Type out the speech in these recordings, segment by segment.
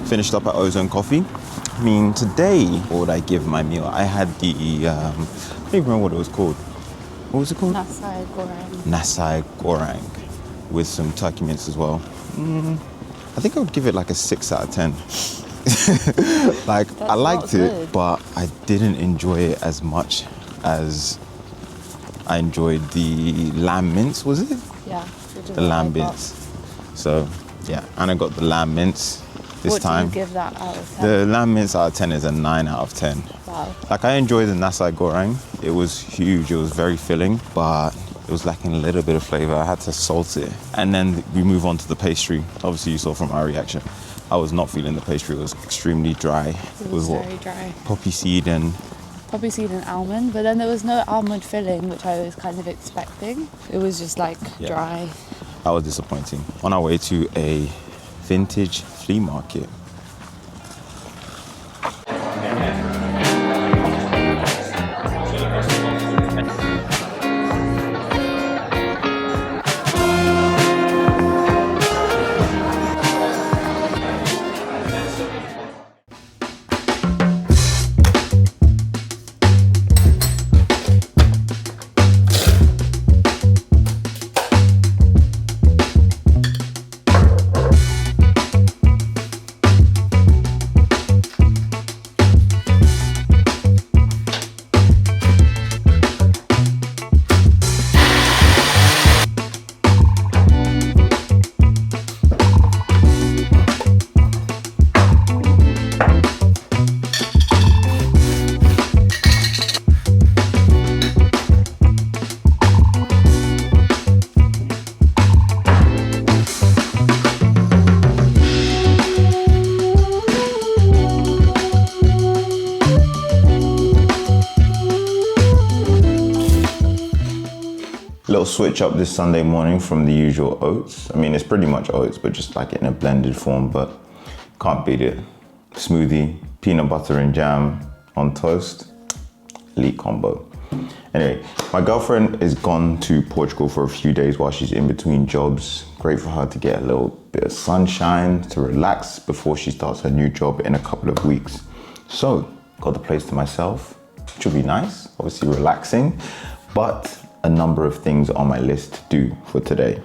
Finished up at Ozone Coffee. I mean, today, what would I give my meal? I had the, I don't even remember what it was called. What was it called? Nasi goreng. Nasi goreng with some turkey mince as well. I think I would give it like a 6 out of 10. Like, That's I liked it, good. but I didn't enjoy it as much as I enjoyed the lamb mince, was it? Yeah. The lamb mince. So, yeah, and I got the lamb mince this time. What do you give that out of 10? The lamb mince out of 10 is a 9 out of 10. Wow. Like, I enjoyed the nasi goreng. It was huge, it was very filling, but it was lacking a little bit of flavor. I had to salt it. And then we move on to the pastry. Obviously, you saw from our reaction, I was not feeling the pastry. It was extremely dry. It was very dry. Poppy seed and almond, but then there was no almond filling, which I was kind of expecting. It was just like dry. that was disappointing. On our way to a vintage flea market. Little switch up this Sunday morning from the usual oats. I mean, it's pretty much oats, but just like in a blended form, but can't beat it. Smoothie, peanut butter and jam on toast, elite combo. Anyway, my girlfriend is gone to Portugal for a few days while she's in between jobs. Great for her to get a little bit of sunshine, to relax before she starts her new job in a couple of weeks. So, got the place to myself, which will be nice, obviously relaxing, but a number of things on my list to do for today.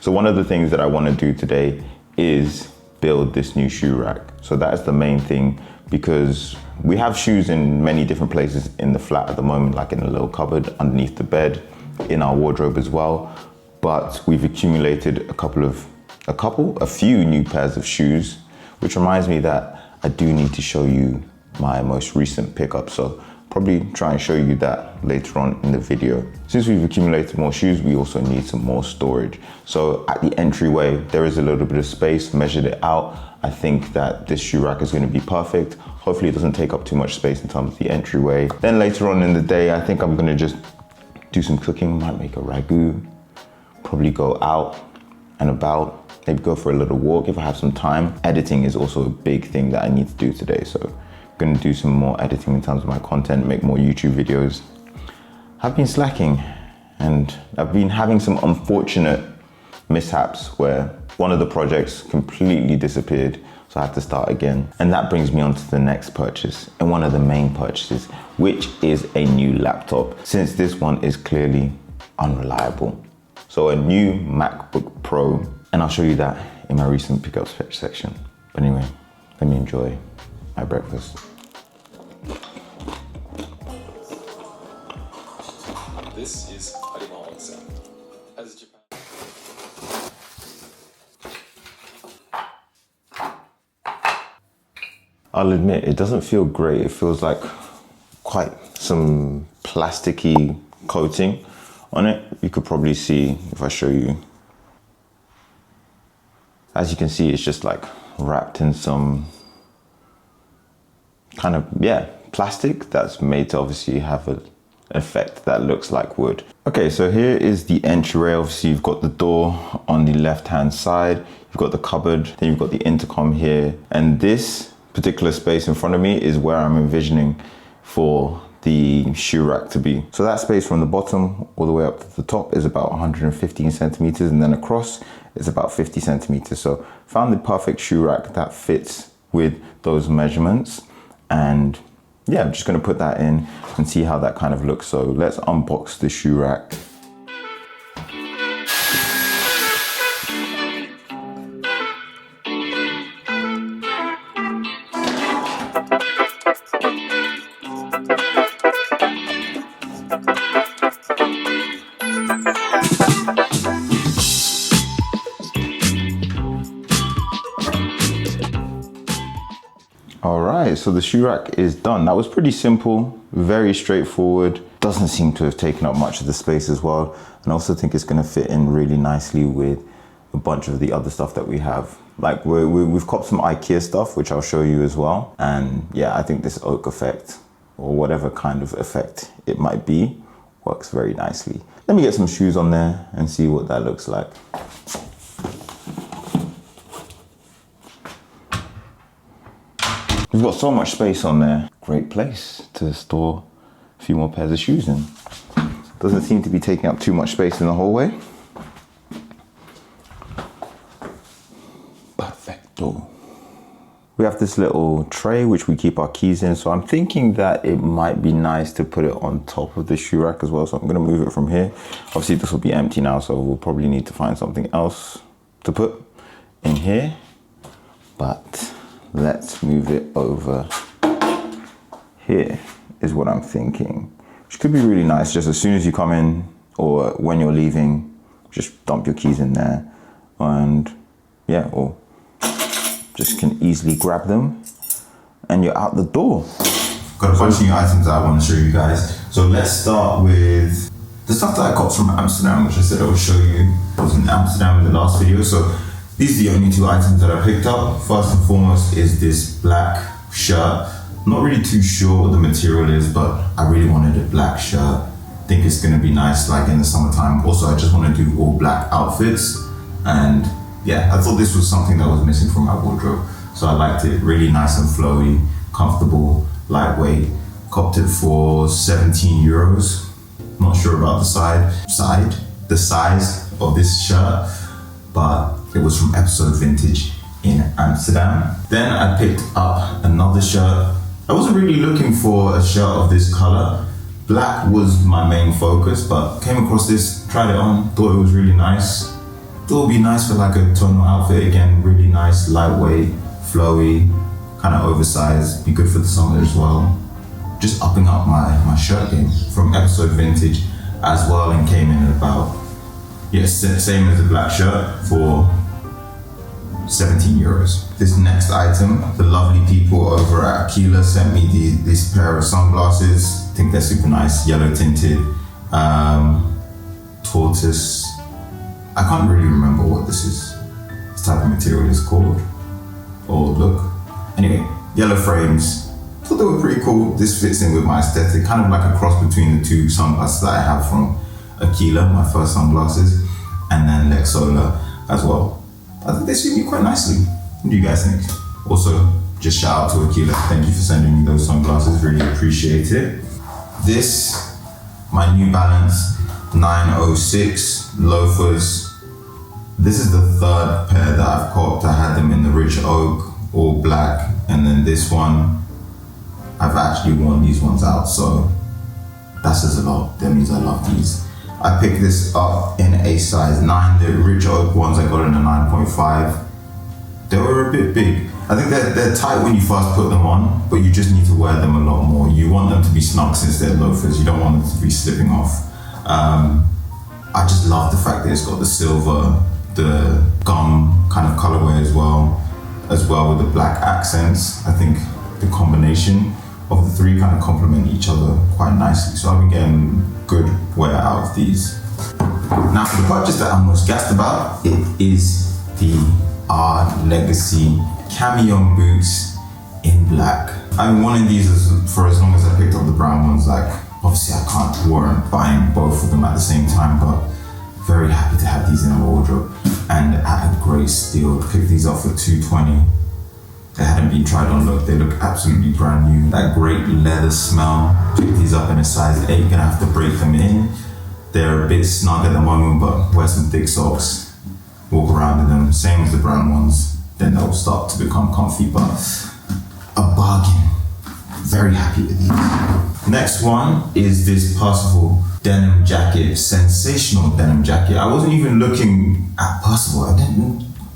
So one of the things that I want to do today is build this new shoe rack. So that is the main thing, because we have shoes in many different places in the flat at the moment, like in a little cupboard underneath the bed, in our wardrobe as well. But we've accumulated a few new pairs of shoes, which reminds me that I do need to show you my most recent pickup. So probably try and show you that later on in the video. Since we've accumulated more shoes, we also need some more storage. So at the entryway, there is a little bit of space, measured it out. I think that this shoe rack is going to be perfect. Hopefully it doesn't take up too much space in terms of the entryway. Then later on in the day, I think I'm going to just do some cooking, might make a ragu, probably go out and about, maybe go for a little walk if I have some time. Editing is also a big thing that I need to do today. So going to do some more editing in terms of my content, make more YouTube videos. I've been slacking, And I've been having some unfortunate mishaps where one of the projects completely disappeared, so I had to start again. And that brings me on to the next purchase, and one of the main purchases, which is a new laptop, since this one is clearly unreliable. So a new MacBook Pro, and I'll show you that in my recent pickup section. But anyway, let me enjoy my breakfast. This is Percival as Japan. I'll admit, it doesn't feel great. It feels like quite some plasticky coating on it. You could probably see if I show you. As you can see, it's just like wrapped in some kind of, plastic that's made to obviously have an effect that looks like wood. Okay, so here is the entryway. Obviously, you've got the door on the left-hand side. You've got the cupboard, then you've got the intercom here. And this particular space in front of me is where I'm envisioning for the shoe rack to be. So that space from the bottom all the way up to the top is about 115 centimeters, and then across is about 50 centimeters. So found the perfect shoe rack that fits with those measurements. And yeah, I'm just gonna put that in and see how that kind of looks. So let's unbox the shoe rack. All right, so the shoe rack is done. That was pretty simple, very straightforward. Doesn't seem to have taken up much of the space as well. And I also think it's gonna fit in really nicely with a bunch of the other stuff that we have. Like we've copped some IKEA stuff, which I'll show you as well. And yeah, I think this oak effect, or whatever kind of effect it might be, works very nicely. Let me get some shoes on there and see what that looks like. We've got so much space on there. Great place to store a few more pairs of shoes in. Doesn't seem to be taking up too much space in the hallway. Perfecto. We have this little tray which we keep our keys in, so I'm thinking that it might be nice to put it on top of the shoe rack as well. So I'm gonna move it from here. Obviously this will be empty now, so we'll probably need to find something else to put in here. But let's move it over here is what I'm thinking, which could be really nice. Just as soon as you come in or when you're leaving, just dump your keys in there, and yeah, or just can easily grab them and you're out the door. Got a bunch of new items that I want to show you guys. So let's start with the stuff that I got from Amsterdam, which I said I would show you. I was in Amsterdam in the last video, so these are the only two items that I picked up. First and foremost is this black shirt. Not really too sure what the material is, but I really wanted a black shirt. Think it's gonna be nice like in the summertime. Also, I just want to do all black outfits. And yeah, I thought this was something that was missing from my wardrobe. So I liked it, really nice and flowy, comfortable, lightweight. Copped it for 17 euros. Not sure about the size of this shirt, but it was from Episode Vintage in Amsterdam. Then I picked up another shirt. I wasn't really looking for a shirt of this color. Black was my main focus, but came across this, tried it on, thought it was really nice. Thought it would be nice for like a tonal outfit. Again, really nice, lightweight, flowy, kind of oversized, be good for the summer as well. Just upping up my shirt game from Episode Vintage as well, and came in at about, same as the black shirt for 17 euros. This next item, the lovely people over at Akila sent me this pair of sunglasses. I think they're super nice, yellow tinted, tortoise. I can't really remember what this type of material is called or look. Anyway, yellow frames. Thought they were pretty cool. This fits in with my aesthetic, kind of like a cross between the two sunglasses that I have from Akila, my first sunglasses, and then Lexola as well. I think they suit me quite nicely. What do you guys think? Also, just shout out to Akila. Thank you for sending me those sunglasses. Really appreciate it. This, my New Balance 906 loafers. This is the third pair that I've copped. I had them in the rich oak, all black, and then this one, I've actually worn these ones out, so that says a lot. That means I love these. I picked this up in a size 9. The rich oak ones I got in a 9.5. They were a bit big. I think they're tight when you first put them on, but you just need to wear them a lot more. You want them to be snug since they're loafers. You don't want them to be slipping off. I just love the fact that it's got the silver, the gum kind of colorway as well with the black accents. I think the combination of the three kind of complement each other quite nicely. So I've been getting good wear out of these. Now for the purchase that I'm most gassed about, it is the R Legacy Camion boots in black. I've been wanting these for as long as I picked up the brown ones. Like, obviously I weren't buying both of them at the same time, but very happy to have these in my wardrobe. And at a great steal, picked these up for $220. They hadn't been tried on. Look, they look absolutely brand new. That great leather smell. Picked these up in a size 8, gonna have to break them in. They're a bit snug at the moment, but wear some thick socks, walk around in them, same as the brown ones, then they'll start to become comfy, but a bargain. Very happy with these. Next one is this Percival denim jacket, sensational denim jacket. I wasn't even looking at Percival.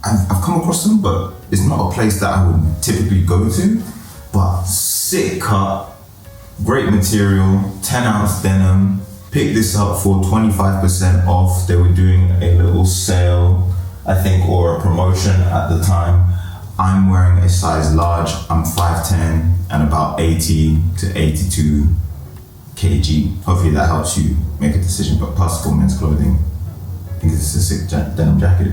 I've come across them, but it's not a place that I would typically go to. But sick cut, great material, 10-ounce denim. Picked this up for 25% off. They were doing a little sale, I think, or a promotion at the time. I'm wearing a size large. I'm 5'10" and about 80 to 82 kg. Hopefully that helps you make a decision. But Percival men's clothing, I think it's a sick denim jacket.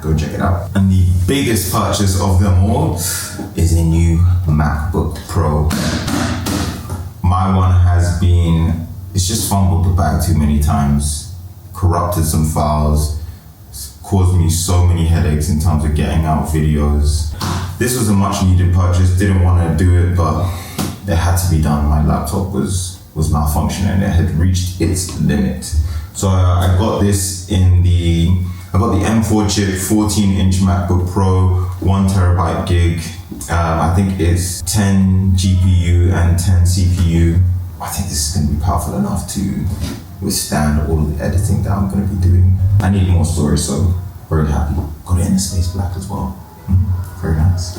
Go check it out. And the biggest purchase of them all is a new MacBook Pro. My one has been, it's just fumbled the bag too many times, corrupted some files, caused me so many headaches in terms of getting out videos. This was a much needed purchase, didn't want to do it, but it had to be done. My laptop was malfunctioning, it had reached its limit. So I got this I got the M4 chip, 14-inch MacBook Pro, 1TB gig. I think it's 10 GPU and 10 CPU. I think this is going to be powerful enough to withstand all of the editing that I'm going to be doing. I need more storage, so very happy. Got it in the space black as well. Very nice.